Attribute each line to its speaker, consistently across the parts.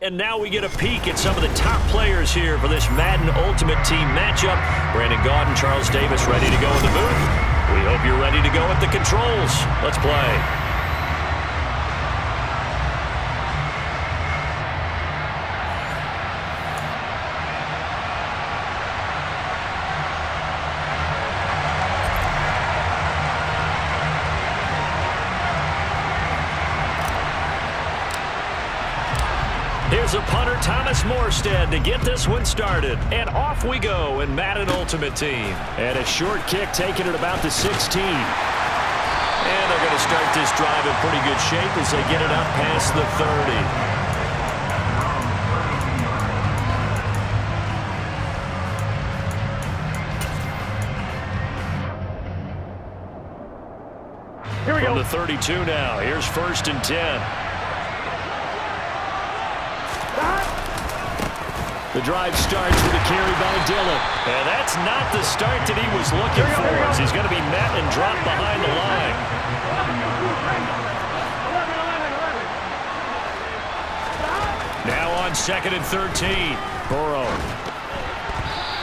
Speaker 1: And now we get a peek at some of the top players here for this Madden Ultimate Team matchup. Brandon Gaudin, Charles Davis ready to go in the booth. We hope you're ready to go at the controls. Let's play. Here's a punter, Thomas Morstead, to get this one started. And off we go in Madden Ultimate Team. And a short kick taken at about the 16. And they're going to start this drive in pretty good shape as they get it up past the 30. Here we go. From the 32 now. Here's 1st and 10. The drive starts with a carry by Dillon. And that's not the start that he was looking for. As he's going to be met and dropped behind the line. Now on 2nd and 13. Burrow.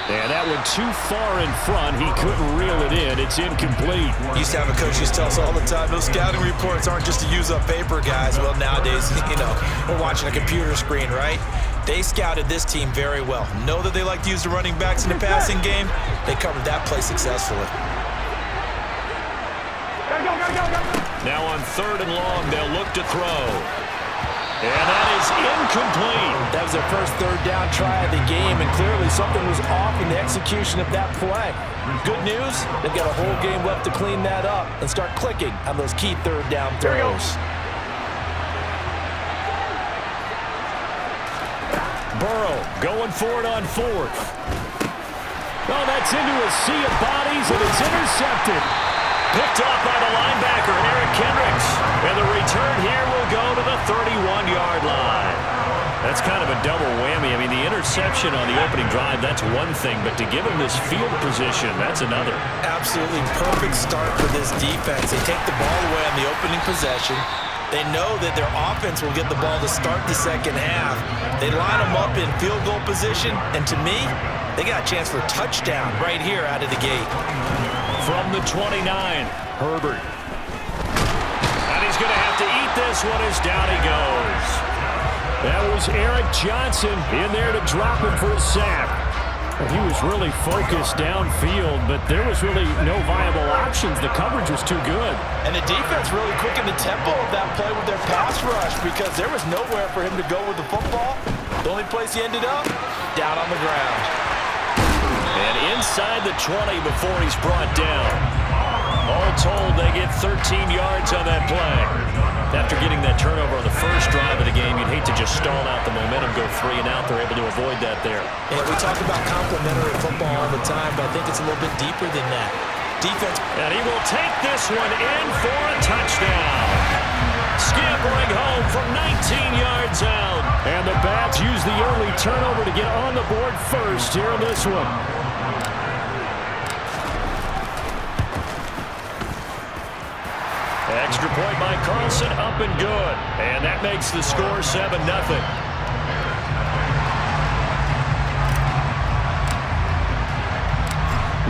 Speaker 1: And that one too far in front. He couldn't reel it in. It's incomplete.
Speaker 2: Used to have a coach used to tell us all the time, those scouting reports aren't just to use up paper, guys. Well, nowadays, we're watching a computer screen, right? They scouted this team very well. Know that they like to use the running backs in the passing game. They covered that play successfully.
Speaker 1: Now on 3rd and long, they'll look to throw. And that is incomplete.
Speaker 3: That was their first 3rd down try of the game, and clearly something was off in the execution of that play. Good news, they've got a whole game left to clean that up and start clicking on those key 3rd down throws.
Speaker 1: Burrow going for it on 4th. Oh, that's into a sea of bodies, and it's intercepted. Picked off by the linebacker, Eric Kendricks. And the return here will go to the 31-yard line. That's kind of a double whammy. I mean, the interception on the opening drive, that's one thing, but to give him this field position, that's another.
Speaker 2: Absolutely perfect start for this defense. They take the ball away on the opening possession. They know that their offense will get the ball to start the second half. They line them up in field goal position, and to me, they got a chance for a touchdown right here out of the gate.
Speaker 1: From the 29, Herbert. And he's going to have to eat this one as down he goes. That was Eric Johnson in there to drop him for a sack. He was really focused downfield, but there was really no viable options. The coverage was too good.
Speaker 3: And the defense really quickened the tempo of that play with their pass rush because there was nowhere for him to go with the football. The only place he ended up, down on the ground.
Speaker 1: And inside the 20 before he's brought down. All told, they get 13 yards on that play. After getting that turnover on the first drive of the game, you'd hate to just stall out the momentum, go 3 and out. They're able to avoid that there.
Speaker 2: Yeah, we talk about complementary football all the time, but I think it's a little bit deeper than that. Defense.
Speaker 1: And he will take this one in for a touchdown. Scampering home from 19 yards out. And the Bats use the early turnover to get on the board first here in this one. Extra point by Carlson, up and good. And that makes the score 7-0.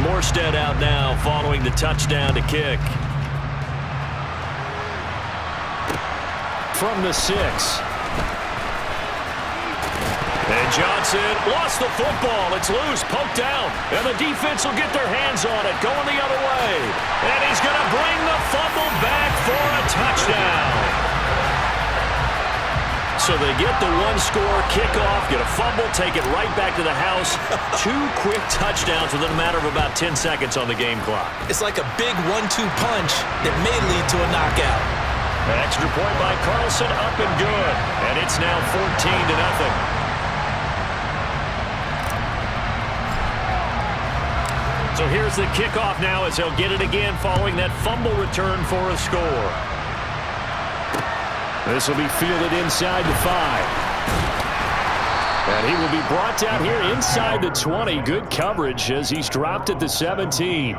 Speaker 1: Morstead out now following the touchdown to kick. From the 6. And Johnson lost the football. It's loose, poked out. And the defense will get their hands on it, going the other way. And he's going to bring the fumble back for a touchdown. So they get the one-score kickoff, get a fumble, take it right back to the house. 2 quick touchdowns within a matter of about 10 seconds on the game clock.
Speaker 2: It's like a big 1-2 punch that may lead to a knockout.
Speaker 1: Extra point by Carlson, up and good. And it's now 14-0. So here's the kickoff now as they'll get it again following that fumble return for a score. This will be fielded inside the 5. And he will be brought down here inside the 20. Good coverage as he's dropped at the 17.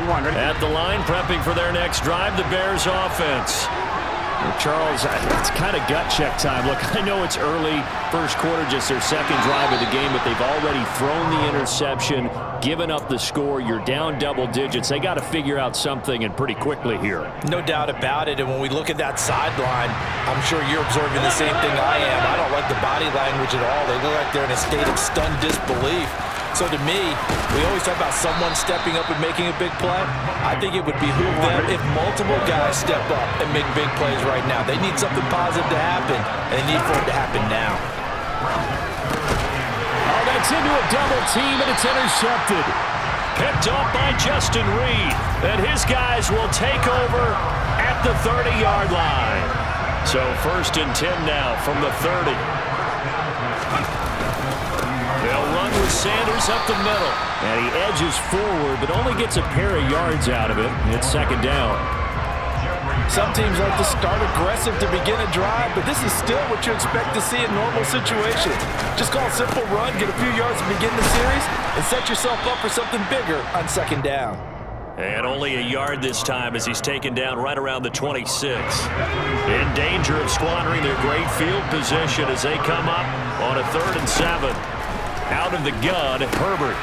Speaker 1: At the line, prepping for their next drive, the Bears offense. Charles, it's kind of gut check time. Look, I know it's early, first quarter, just their second drive of the game, but they've already thrown the interception, given up the score. You're down double digits. They got to figure out something, and pretty quickly here.
Speaker 3: No doubt about it, and when we look at that sideline, I'm sure you're observing the same thing I am. I don't like the body language at all. They look like they're in a state of stunned disbelief. So to me, we always talk about someone stepping up and making a big play. I think it would behoove them if multiple guys step up and make big plays right now. They need something positive to happen, and they need for it to happen now.
Speaker 1: Oh, that's into a double team, and it's intercepted. Picked off by Justin Reed, and his guys will take over at the 30-yard line. So 1st and 10 now from the 30. They'll run with Sanders up the middle. And he edges forward, but only gets a pair of yards out of it. It's 2nd down.
Speaker 3: Some teams like to start aggressive to begin a drive, but this is still what you expect to see in normal situations. Just call a simple run, get a few yards to begin the series, and set yourself up for something bigger on 2nd down.
Speaker 1: And only a yard this time as he's taken down right around the 26. In danger of squandering their great field position as they come up on a 3rd and 7. Out of the gun, Herbert.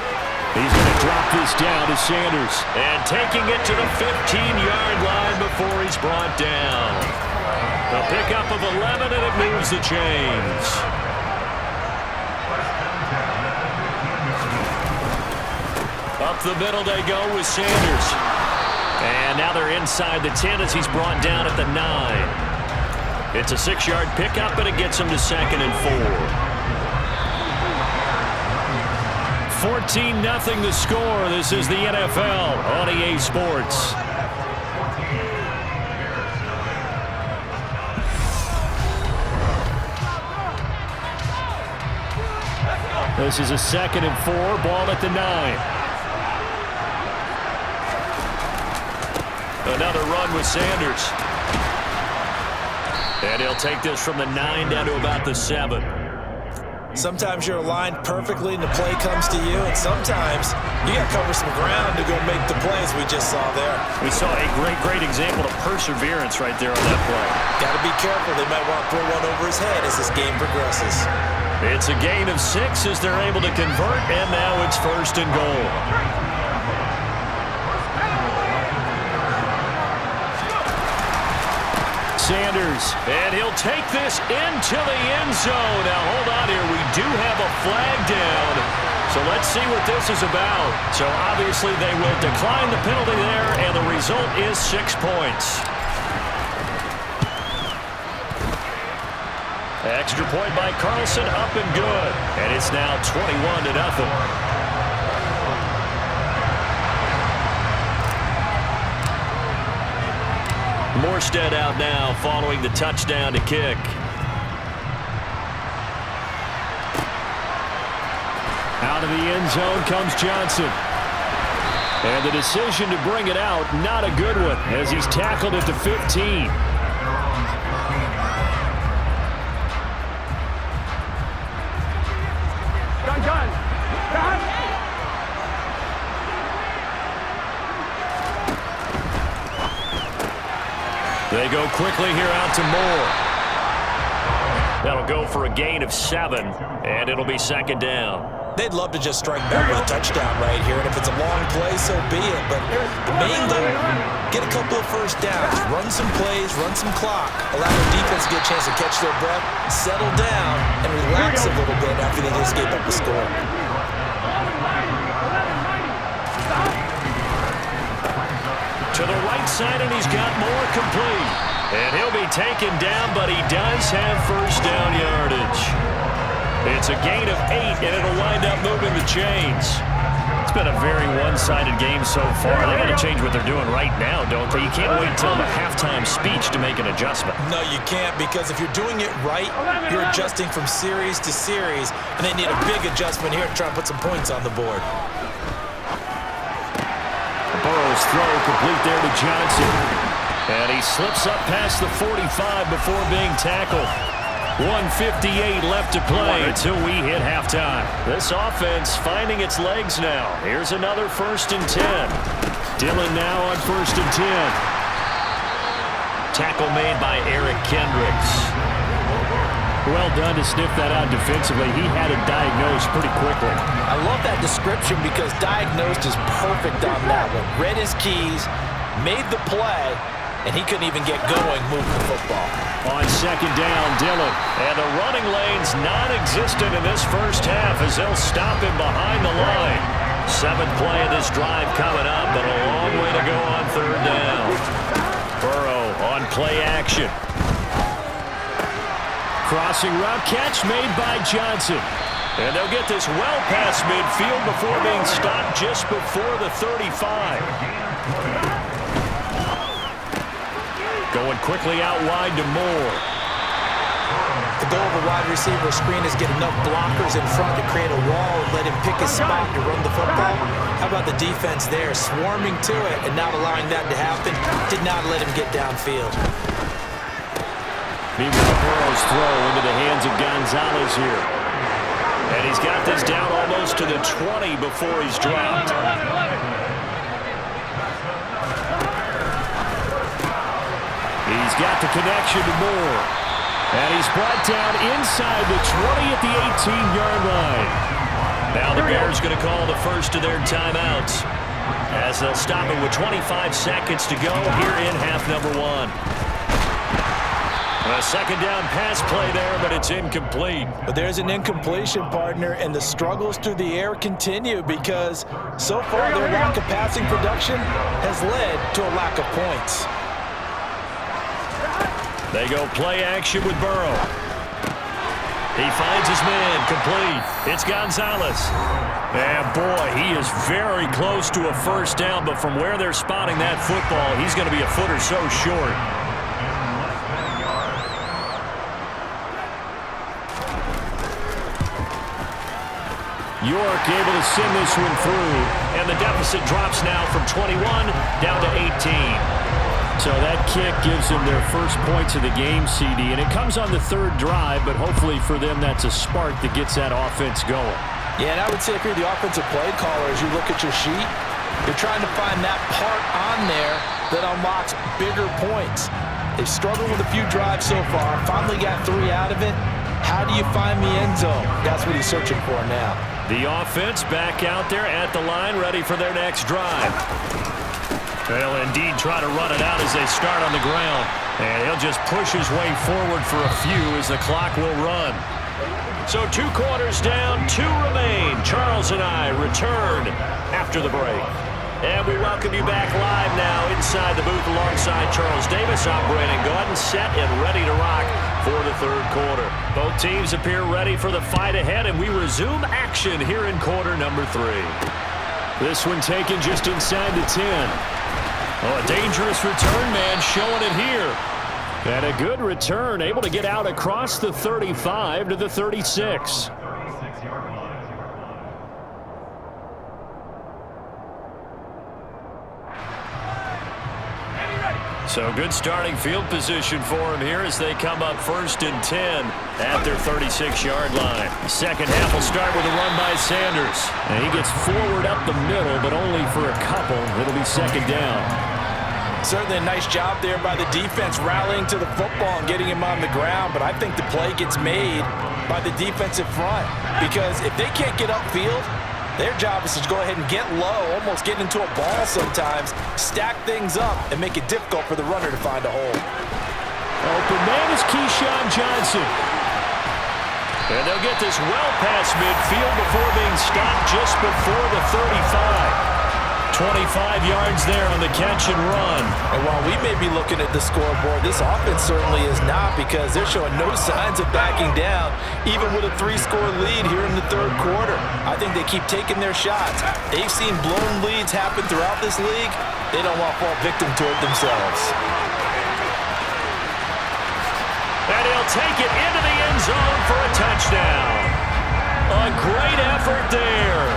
Speaker 1: He's going to drop this down to Sanders. And taking it to the 15-yard line before he's brought down. A pickup of 11, and it moves the chains. Up the middle they go with Sanders. And now they're inside the 10 as he's brought down at the 9. It's a 6-yard pickup, and it gets him to 2nd and 4. 14-0 the score. This is the NFL on EA Sports. This is a 2nd and 4. Ball at the 9. Another run with Sanders. And he'll take this from the 9 down to about the 7.
Speaker 2: Sometimes you're aligned perfectly and the play comes to you, and sometimes you got to cover some ground to go make the plays we just saw there.
Speaker 1: We saw a great example of perseverance right there on that play.
Speaker 2: Got to be careful. They might want to throw one over his head as this game progresses.
Speaker 1: It's a gain of 6 as they're able to convert, and now it's 1st and goal. Sanders, and he'll take this into the end zone. Now, hold on here. We do have a flag down, so let's see what this is about. So, obviously, they will decline the penalty there, and the result is 6 points. Extra point by Carlson, up and good. And it's now 21-0. Morstead out now following the touchdown to kick. Out of the end zone comes Johnson. And the decision to bring it out, not a good one, as he's tackled at the 15. They go quickly here out to Moore. That'll go for a gain of 7, and it'll be 2nd down.
Speaker 2: They'd love to just strike back with a touchdown right here, and if it's a long play, so be it. But the main goal, get a couple of first downs, run some plays, run some clock, allow the defense to get a chance to catch their breath, settle down, and relax a little bit after they just gave up the score.
Speaker 1: To the right side, and he's got Moore complete. And he'll be taken down, but he does have first down yardage. It's a gain of 8, and it'll wind up moving the chains. It's been a very one-sided game so far. They got to change what they're doing right now, don't they? You can't wait until the halftime speech to make an adjustment.
Speaker 2: No, you can't, because if you're doing it right, you're adjusting from series to series, and they need a big adjustment here to try and put some points on the board.
Speaker 1: Burrow's throw complete there to Johnson. And he slips up past the 45 before being tackled. 1:58 left to play until we hit halftime. This offense finding its legs now. Here's another 1st and 10. Dillon now on 1st and 10. Tackle made by Eric Kendricks. Well done to sniff that out defensively. He had it diagnosed pretty quickly.
Speaker 3: I love that description because diagnosed is perfect on that one. Read his keys, made the play, and he couldn't even get going moving the football.
Speaker 1: On 2nd down, Dillon. And the running lane's non-existent in this first half as they'll stop him behind the line. 7th play of this drive coming up, but a long way to go on 3rd down. Burrow on play action. Crossing route catch made by Johnson. And they'll get this well past midfield before being stopped just before the 35. Going quickly out wide to Moore.
Speaker 2: The goal of a wide receiver screen is get enough blockers in front to create a wall and let him pick his spot to run the football. How about the defense there, swarming to it and not allowing that to happen? Did not let him get downfield.
Speaker 1: Meanwhile, Burrow's throw into the hands of Gonzalez here. And he's got this down almost to the 20 before he's dropped. He's got the connection to Moore. And he's brought down inside the 20 at the 18-yard line. Now the Bears going to call the first of their timeouts as they'll stop it with 25 seconds to go here in half number 1. A 2nd down pass play there, but it's incomplete.
Speaker 2: But there's an incompletion, partner, and the struggles through the air continue because so far their lack of passing production has led to a lack of points.
Speaker 1: They go play action with Burrow. He finds his man, complete. It's Gonzalez. And boy, he is very close to a 1st down, but from where they're spotting that football, he's going to be a foot or so short. York able to send this one through, and the deficit drops now from 21 down to 18. So that kick gives them their first points of the game, CD, and it comes on the 3rd drive, but hopefully for them that's a spark that gets that offense going.
Speaker 2: Yeah, and I would say if you're the offensive play caller, as you look at your sheet, you're trying to find that part on there that unlocks bigger points. They've struggled with a few drives so far, finally got 3 out of it. How do you find the end zone? That's what he's searching for now.
Speaker 1: The offense back out there at the line, ready for their next drive. They'll indeed try to run it out as they start on the ground. And he'll just push his way forward for a few as the clock will run. So 2 quarters down, 2 remain. Charles and I return after the break. And we welcome you back live now inside the booth alongside Charles Davis. I'm Brandon Gaudin, set and ready to rock for the 3rd quarter. Both teams appear ready for the fight ahead, and we resume action here in quarter number 3. This one taken just inside the 10. Oh, a dangerous return man showing it here. And a good return, able to get out across the 35 to the 36. So good starting field position for him here as they come up 1st and 10 at their 36-yard line. Second half will start with a run by Sanders. And he gets forward up the middle, but only for a couple. It'll be 2nd down.
Speaker 2: Certainly a nice job there by the defense rallying to the football and getting him on the ground, but I think the play gets made by the defensive front because if they can't get upfield, their job is to go ahead and get low, almost get into a ball sometimes, stack things up, and make it difficult for the runner to find a hole.
Speaker 1: Open man is Keyshawn Johnson. And they'll get this well past midfield before being stopped just before the 35. 25 yards there on the catch and run.
Speaker 2: And while we may be looking at the scoreboard, this offense certainly is not because they're showing no signs of backing down, even with a 3-score lead here in the 3rd quarter. I think they keep taking their shots. They've seen blown leads happen throughout this league. They don't want to fall victim to it themselves.
Speaker 1: And he'll take it into the end zone for a touchdown. A great effort there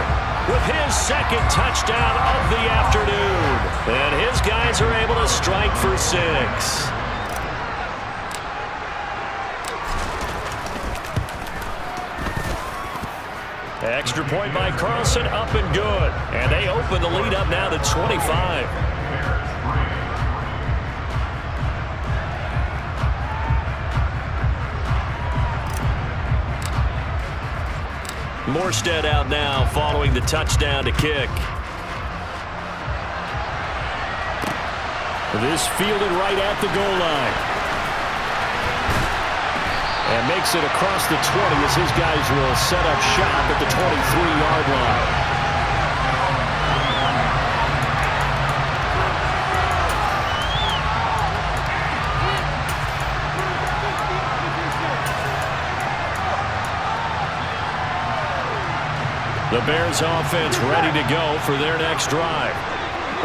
Speaker 1: with his 2nd touchdown of the afternoon. And his guys are able to strike for 6. Extra point by Carlson, up and good. And they open the lead up now to 25. Morstead out now following the touchdown to kick. This fielded right at the goal line. And makes it across the 20 as his guys will set up shop at the 23-yard line. The Bears offense ready to go for their next drive.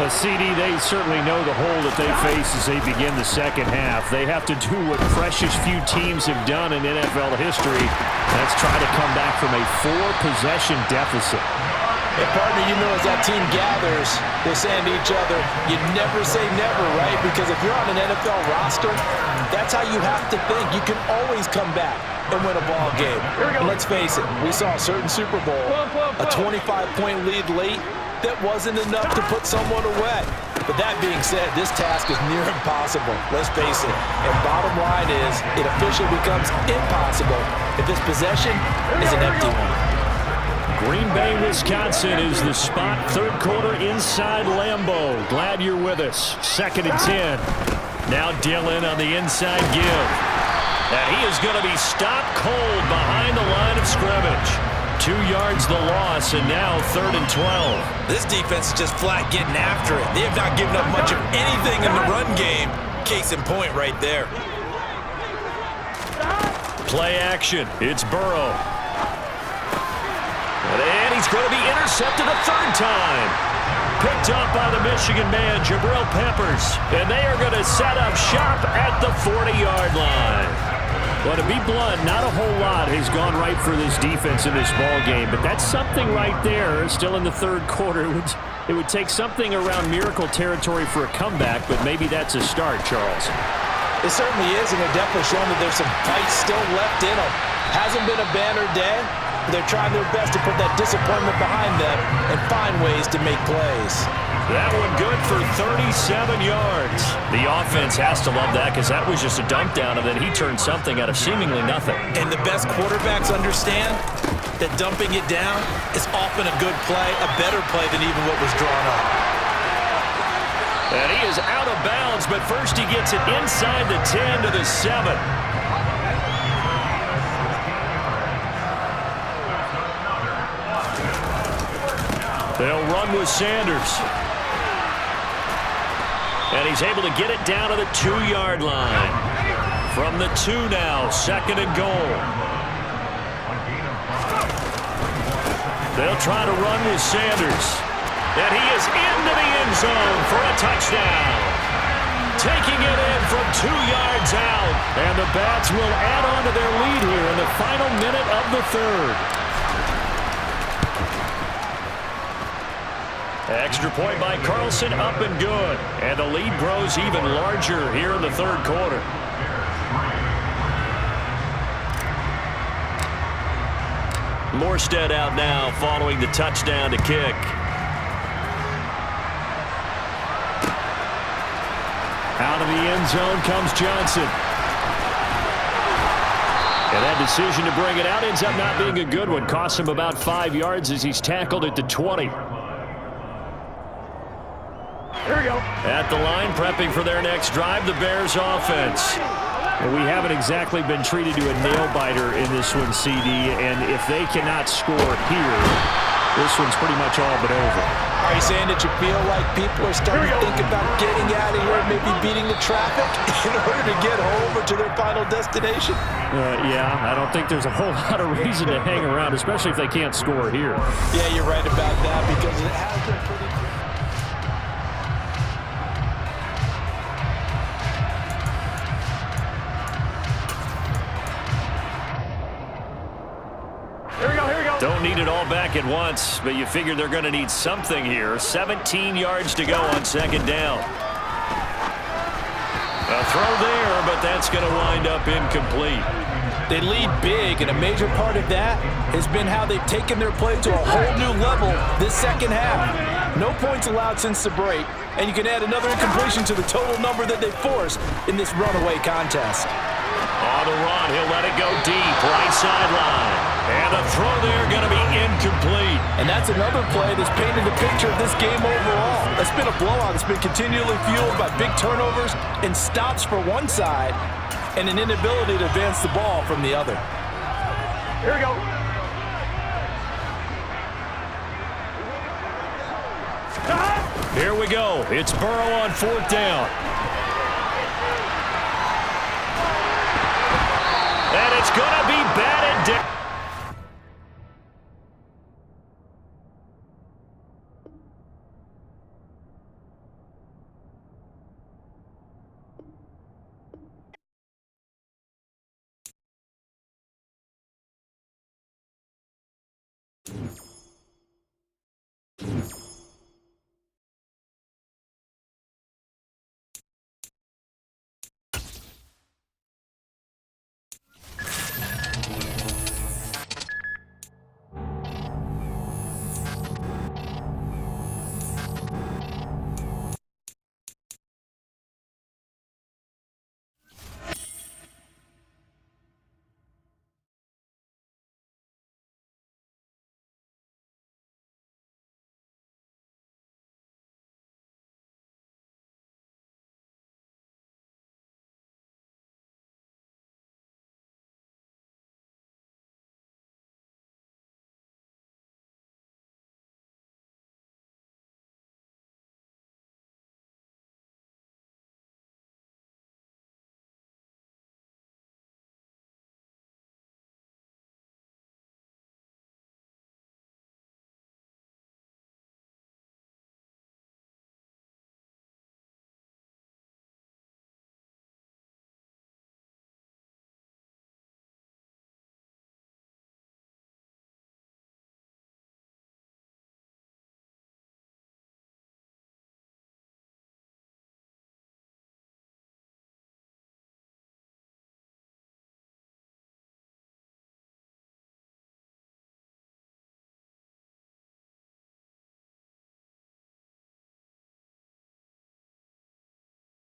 Speaker 1: CD, they certainly know the hole that they face as they begin the second half. They have to do what precious few teams have done in NFL history. That's try to come back from a 4-possession deficit.
Speaker 3: Hey, partner, you know as that team gathers, they're saying to each other, you never say never, right? Because if you're on an NFL roster, that's how you have to think. You can always come back and win a ball game. And let's face it, we saw a certain Super Bowl, a 25-point lead late, that wasn't enough to put someone away. But that being said, this task is near impossible. Let's face it. And bottom line is, it officially becomes impossible if this possession is an empty one.
Speaker 1: Green Bay, Wisconsin is the spot. Third quarter inside Lambeau. Glad you're with us. 2nd and 10. Now Dillon on the inside give. And he is going to be stopped cold behind the line of scrimmage. 2 yards the loss, and now 3rd and 12.
Speaker 2: This defense is just flat getting after it. They have not given up much of anything in the run game. Case in point right there.
Speaker 1: Play action. It's Burrow. And he's going to be intercepted a 3rd time. Picked up by the Michigan man, Jabril Peppers. And they are going to set up shop at the 40-yard line. Well, to be blunt, not a whole lot has gone right for this defense in this ball game, but that's something right there. Still in the 3rd quarter, it would take something around miracle territory for a comeback, but maybe that's a start, Charles.
Speaker 3: It certainly is, and they're definitely showing that there's some fight still left in them. Hasn't been a banner day, but they're trying their best to put that disappointment behind them and find ways to make plays.
Speaker 1: That one good for 37 yards. The offense has to love that because that was just a dump down, and then he turned something out of seemingly nothing.
Speaker 2: And the best quarterbacks understand that dumping it down is often a good play, a better play than even what was drawn up.
Speaker 1: And he is out of bounds, but first he gets it inside the 10 to the 7. They'll run with Sanders. And he's able to get it down to the 2-yard line. From the 2 now, 2nd and goal. They'll try to run with Sanders. And he is into the end zone for a touchdown. Taking it in from 2 yards out. And the Bats will add on to their lead here in the final minute of the 3rd. Extra point by Carlson, up and good. And the lead grows even larger here in the 3rd quarter. Morstead out now following the touchdown to kick. Out of the end zone comes Johnson. And that decision to bring it out ends up not being a good one. Costs him about 5 yards as he's tackled at the 20. Here we go. At the line, prepping for their next drive, the Bears offense. Well, we haven't exactly been treated to a nail-biter in this one, CD, and if they cannot score here, this one's pretty much all but over.
Speaker 3: Are you saying that you feel like people are starting to think about getting out of here and maybe beating the traffic in order to get home or to their final destination?
Speaker 1: Yeah, I don't think there's a whole lot of reason to hang around, especially if they can't score here.
Speaker 3: Yeah, you're right about that because it has been pretty good.
Speaker 1: Don't need it all back at once, but you figure they're going to need something here. 17 yards to go on 2nd down. A throw there, but that's going to wind up incomplete.
Speaker 3: They lead big, and a major part of that has been how they've taken their play to a whole new level this second half. No points allowed since the break, and you can add another incompletion to the total number that they forced in this runaway contest.
Speaker 1: On the run, he'll let it go deep, right sideline. And the throw there going to be incomplete.
Speaker 3: And that's another play that's painted the picture of this game overall. It's been a blowout. It's been continually fueled by big turnovers and stops for one side and an inability to advance the ball from the other.
Speaker 1: Here we go. Here we go. It's Burrow on 4th down. And it's going to be batted down.